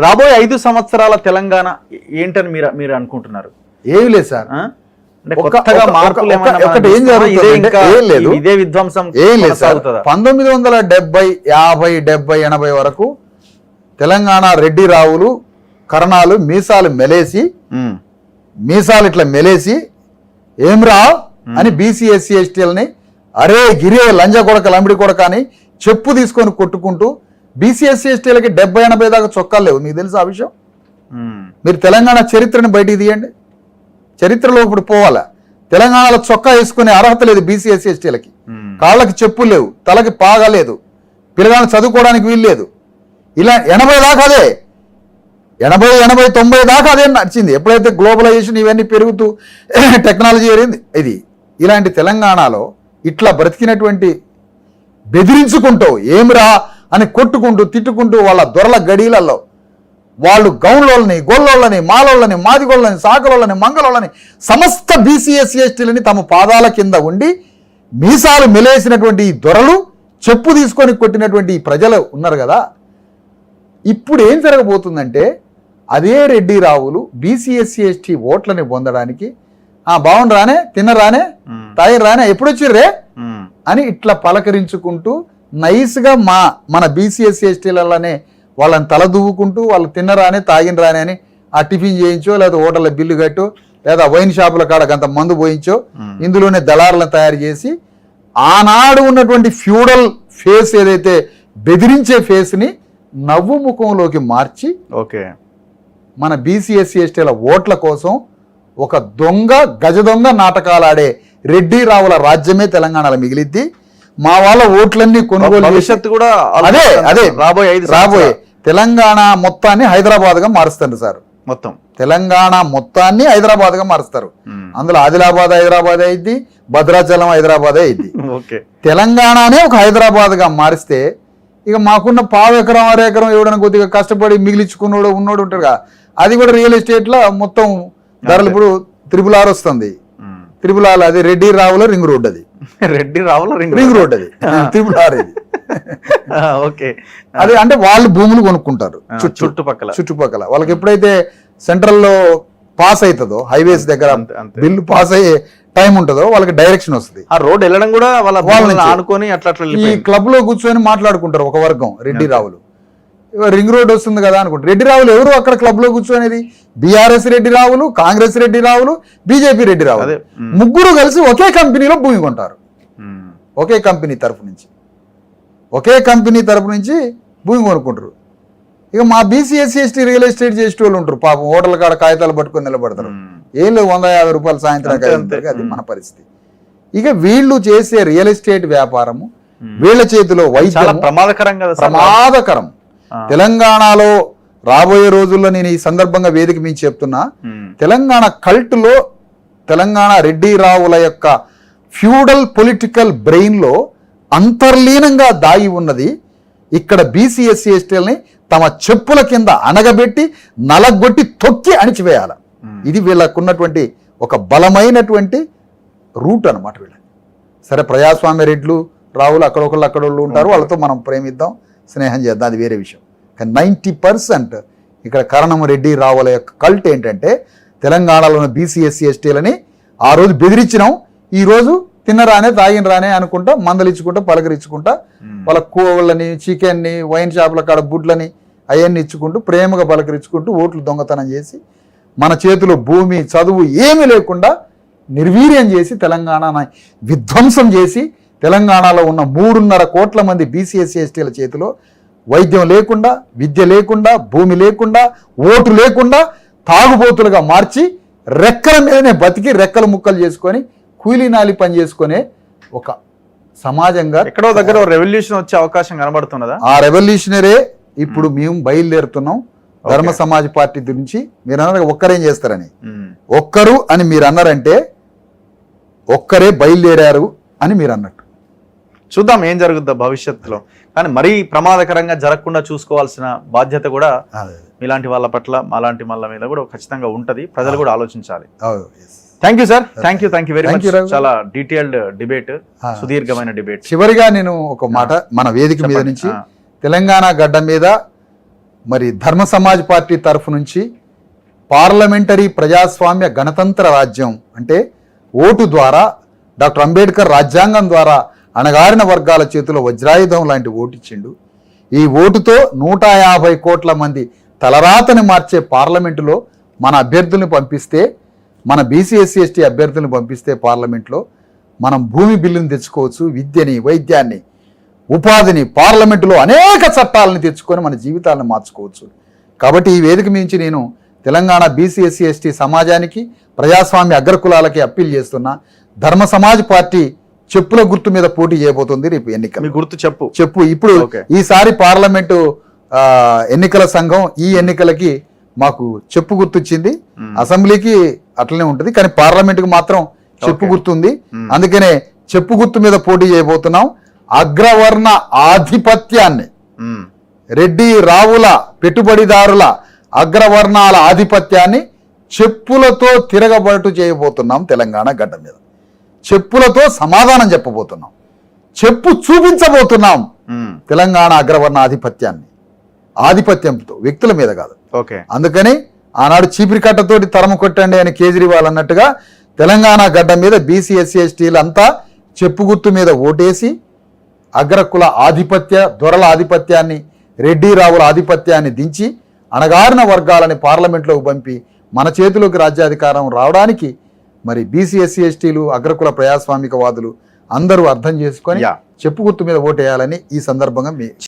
రాబోయే 5 సంవత్సరాల తెలంగాణ ఏంటని మీరు అనుకుంటున్నారు? ఏమి లేదు సార్, కొత్తగా మార్పులు ఇదే విధ్వంసం ఏం లేదు సార్. 1970, 50, 70, 80 వరకు తెలంగాణ రెడ్డి రావులు కరణాలు మీసాలు ఇట్లా మెలేసి ఏమ్రా అని బీసీ ఎస్సీ ఎస్టీలని అరే గిరే లంజ కొడక లంబడి కొడక అని చెప్పు తీసుకొని కొట్టుకుంటూ బీసీ ఎస్సీ ఎస్టీలకి 70, 80 దాకా చొక్కాలు లేవు. మీకు తెలుసు ఆ విషయం? మీరు తెలంగాణ చరిత్రని బయటికి తీయండి, చరిత్రలో ఇప్పుడు పోవాలా. తెలంగాణలో చొక్కా వేసుకునే అర్హత లేదు బీసీ ఎస్సీ ఎస్టీలకి. కాళ్ళకి చెప్పులు లేవు, తలకి పాగా లేదు, పిల్లగాళ్ళు చదువుకోవడానికి వీలు లేదు. ఇలా 80 దాకా అదే, 80, 90 దాకా అదే నడిచింది. ఎప్పుడైతే గ్లోబలైజేషన్ ఇవన్నీ పెరుగుతూ టెక్నాలజీ పెరిగింది ఇది. ఇలాంటి తెలంగాణలో ఇట్లా బ్రతికినటువంటి బెదిరించుకుంటూ ఏమిరా అని కొట్టుకుంటూ తిట్టుకుంటూ వాళ్ళ దొరల గడీలలో వాళ్ళు గౌన్లోళ్ళని, గొల్లోళ్ళని, మాలోళ్ళని, మాదిగోళ్ళని, సాకలోళ్ళని, మంగళోళ్ళని సమస్త బీసీ ఎస్సీ ఎస్టీలని తమ పాదాల కింద ఉండి మీసాలు మెలేసినటువంటి ఈ దొరలు చెప్పు తీసుకొని కొట్టినటువంటి ఈ ప్రజలు ఉన్నారు కదా. ఇప్పుడు ఏం జరగబోతుందంటే అదే రెడ్డి రావులు బీసీ ఎస్సీ ఎస్టీ ఓట్లని పొందడానికి బాగుండ్రానే, తిన్నరానే, తాగిరానే, ఎప్పుడు వచ్చిర్రే అని ఇట్లా పలకరించుకుంటూ నైస్గా మన బీసీ ఎస్సీ ఎస్టీలనే వాళ్ళని తలదువ్వుకుంటూ వాళ్ళు తిన్నరానే, తాగినరానే అని ఆ టిఫిన్ చేయించో, లేదా హోటల్లో బిల్లు కట్టో, లేదా వైన్ షాపుల కాడకు అంత మందు పోయించో, ఇందులోనే దళారులను తయారు చేసి ఆనాడు ఉన్నటువంటి ఫ్యూడల్ ఫేస్ ఏదైతే బెదిరించే ఫేస్ని నవ్వు ముఖంలోకి మార్చి మన బీసీ ఎస్సీ ఎస్టీల ఓట్ల కోసం ఒక గజ దొంగ నాటకాలు ఆడే రెడ్డి రావుల రాజ్యమే తెలంగాణలో మిగిలిద్ది. మా వాళ్ళ ఓట్లన్నీ కొనుగోలు భవిష్యత్తు కూడా అదే రాబోయే తెలంగాణ మొత్తాన్ని హైదరాబాద్గా మారుస్తారు సార్. మొత్తం తెలంగాణ మొత్తాన్ని హైదరాబాద్గా మారుస్తారు. అందులో ఆదిలాబాద్ హైదరాబాద్ అయింది, భద్రాచలం హైదరాబాద్ అయింది. తెలంగాణనే ఒక హైదరాబాద్గా మారిస్తే ఇక మాకున్న పావు ఎకరం, అర ఎకరం ఎవడైనా కొద్దిగా కష్టపడి మిగిలించుకున్నాడు ఉన్నోడు ఉంటాడుగా, అది కూడా రియల్ ఎస్టేట్లో మొత్తం ధరలు ఇప్పుడు 666 వస్తుంది. 666 అది రెడ్డి రావుల రింగ్ రోడ్, అది రెడ్డి రావుల రింగ్ రోడ్, అది 666 ఇది. అది అంటే వాళ్ళు భూములు కొనుక్కుంటారు చుట్టుపక్కల. వాళ్ళకి ఎప్పుడైతే సెంట్రల్లో పాస్ అవుతుందో హైవేస్ దగ్గర బిల్లు పాస్ అయ్యే టైం ఉంటుందో వాళ్ళకి డైరెక్షన్ వస్తుంది. ఆ రోడ్ వెళ్ళడం కూడా వాళ్ళని ఆనుకొని అట్లా ఈ క్లబ్ లో కూర్చొని మాట్లాడుకుంటారు ఒక వర్గం రెడ్డి రావులు. రింగ్ రోడ్ వస్తుంది కదా అనుకుంటారు. రెడ్డి రావులు ఎవరు అక్కడ క్లబ్ లో కూర్చొనేది? బీఆర్ఎస్ రెడ్డి రావులు, కాంగ్రెస్ రెడ్డి రావులు, బీజేపీ రెడ్డి రావులు, ముగ్గురు కలిసి ఒకే కంపెనీలో భూమి కొంటారు. ఒకే కంపెనీ తరఫు నుంచి భూమి కొనుక్కుంటారు. ఇక మా BC SC ST real estate చేసే వాళ్ళు ఉంటారు పాపం, హోటల్ కాడ కాగితాలు పట్టుకొని నిలబడతారు. ఏం లేదు, 150 రూపాయలు సాయంత్రం, అది మన పరిస్థితి. ఇక వీళ్ళు చేసే రియల్ ఎస్టేట్ వ్యాపారము వీళ్ళ చేతిలో వైద్యం ప్రమాదకరం. తెలంగాణలో రాబోయే రోజుల్లో నేను ఈ సందర్భంగా వేదిక మీద చెప్తున్నా, తెలంగాణ కల్ట్లో తెలంగాణ రెడ్డి రావుల యొక్క ఫ్యూడల్ పొలిటికల్ బ్రెయిన్లో అంతర్లీనంగా దాగి ఉన్నది. ఇక్కడ బీసీ ఎస్సీ ఎస్టీలని తమ చెప్పుల కింద అనగబెట్టి నలగొట్టి తొక్కి అణిచివేయాలి. ఇది వీళ్ళకున్నటువంటి ఒక బలమైనటువంటి రూట్ అనమాట వీళ్ళకి. సరే, ప్రజాస్వామ్య రెడ్లు రావులు అక్కడొకళ్ళు ఉంటారు, వాళ్ళతో మనం ప్రేమిద్దాం, స్నేహం చేద్దాం, అది వేరే విషయం. కానీ 90% ఇక్కడ కరణం రెడ్డి రావుల యొక్క కల్ట్ ఏంటంటే తెలంగాణలో ఉన్న బీసీ ఎస్సీ ఎస్టీలని ఆ రోజు బెదిరించినాం, ఈరోజు తిన్నరానే, తాగినరానే అనుకుంటా, మందలిచ్చుకుంటా, పలకరించుకుంటా, వాళ్ళ కోళ్ళని, చికెన్ని, వైన్ షాపుల కాడ బుడ్లని అవన్నీ ఇచ్చుకుంటూ ప్రేమగా పలకరించుకుంటూ ఓట్లు దొంగతనం చేసి మన చేతిలో భూమి, చదువు ఏమీ లేకుండా నిర్వీర్యం చేసి తెలంగాణ విధ్వంసం చేసి తెలంగాణలో ఉన్న 3.5 కోట్ల మంది బీసీ ఎస్సీ ఎస్టీల చేతిలో వైద్యం లేకుండా, విద్య లేకుండా, భూమి లేకుండా, ఓటు లేకుండా తాగుబోతులుగా మార్చి రెక్కల మీదనే బతికి రెక్కలు ముక్కలు చేసుకొని కూలీనాలి పని చేసుకునే ఒక సమాజంగా ఎక్కడో దగ్గర రెవల్యూషన్ వచ్చే అవకాశం కనబడుతున్నదా? ఆ రెవల్యూషనరే ఇప్పుడు మేము బయలుదేరుతున్నాం. ధర్మ సమాజ్ పార్టీ గురించి మీరు అన్నారు ఒక్కరేం చేస్తారని, ఒక్కరు అని మీరు అన్నారంటే ఒక్కరే బయలుదేరారు అని మీరు అన్నట్టు. చూద్దాం ఏం జరుగుద్దో భవిష్యత్తులో. కానీ మరీ ప్రమాదకరంగా జరగకుండా చూసుకోవాల్సిన బాధ్యత కూడా ఇలాంటి వాళ్ళ పట్ల, అలాంటి వాళ్ళ మీద కూడా ఖచ్చితంగా ఉంటది. ప్రజలు కూడా ఆలోచించాలి. Thank you sir, thank you very much. చాలా డీటెయిల్డ్ డిబేట్, సుదీర్ఘమైన డిబేట్. చివరిగా నేను ఒక మాట మన వేదిక మీద నుంచి, తెలంగాణ గడ్డ మీద మరి ధర్మ సమాజ్ పార్టీ తరఫు నుంచి పార్లమెంటరీ ప్రజాస్వామ్య గణతంత్ర రాజ్యం అంటే ఓటు ద్వారా డాక్టర్ అంబేద్కర్ రాజ్యాంగం ద్వారా అణగారిన వర్గాల చేతిలో వజ్రాయుధం లాంటి ఓటు ఇచ్చిండు. ఈ ఓటుతో 150 కోట్ల మంది తలరాతని మార్చే పార్లమెంటులో మన అభ్యర్థుల్ని పంపిస్తే, మన బీసీ ఎస్సీ ఎస్టీ అభ్యర్థుల్ని పంపిస్తే పార్లమెంట్లో మనం భూమి బిల్లుని తెచ్చుకోవచ్చు, విద్యని, వైద్యాన్ని, ఉపాధిని, పార్లమెంటులో అనేక చట్టాలను తెచ్చుకొని మన జీవితాలను మార్చుకోవచ్చు. కాబట్టి ఈ వేదిక మించి నేను తెలంగాణ బీసీ ఎస్సీ ఎస్టీ సమాజానికి, ప్రజాస్వామ్య అగ్రకులాలకి అప్పీల్ చేస్తున్నా. ధర్మ సమాజ్ పార్టీ చెప్పుల గుర్తు మీద పోటీ చేయబోతుంది రేపు ఎన్నికలు. గుర్తు చెప్పు. ఇప్పుడు ఈసారి పార్లమెంటు ఎన్నికల సంఘం ఈ ఎన్నికలకి మాకు చెప్పు గుర్తొచ్చింది. అసెంబ్లీకి అట్లనే ఉంటుంది, కానీ పార్లమెంటుకి మాత్రం చెప్పు గుర్తుంది. అందుకనే చెప్పు గుర్తు మీద పోటీ చేయబోతున్నాం. అగ్రవర్ణ ఆధిపత్యాన్ని, రెడ్డి రావుల పెట్టుబడిదారుల అగ్రవర్ణాల ఆధిపత్యాన్ని చెప్పులతో తిరగబట్టు చేయబోతున్నాం. తెలంగాణ గడ్డ మీద చెప్పులతో సమాధానం చెప్పబోతున్నాం, చెప్పు చూపించబోతున్నాం. తెలంగాణ అగ్రవర్ణ ఆధిపత్యంతో, వ్యక్తుల మీద కాదు. అందుకని ఆనాడు చీపిరి కట్టతోటి తరము కొట్టండి అని కేజ్రీవాల్ అన్నట్టుగా తెలంగాణ గడ్డ మీద బీసీ ఎస్సీ ఎస్టీలు అంతా చెప్పు గుర్తు మీద ఓటేసి అగ్రకుల ఆధిపత్య, దొరల ఆధిపత్యాన్ని, రెడ్డి రావుల ఆధిపత్యాన్ని దించి అణగారిన వర్గాలని పార్లమెంట్లోకి పంపి మన చేతిలోకి రాజ్యాధికారం రావడానికి మరి బీసీ ఎస్సీ ఎస్టీలు, అగ్రకుల ప్రజాస్వామికవాదులు అందరూ అర్థం చేసుకొని చెప్పు గుర్తు మీద ఓటేయాలని ఈ సందర్భంగా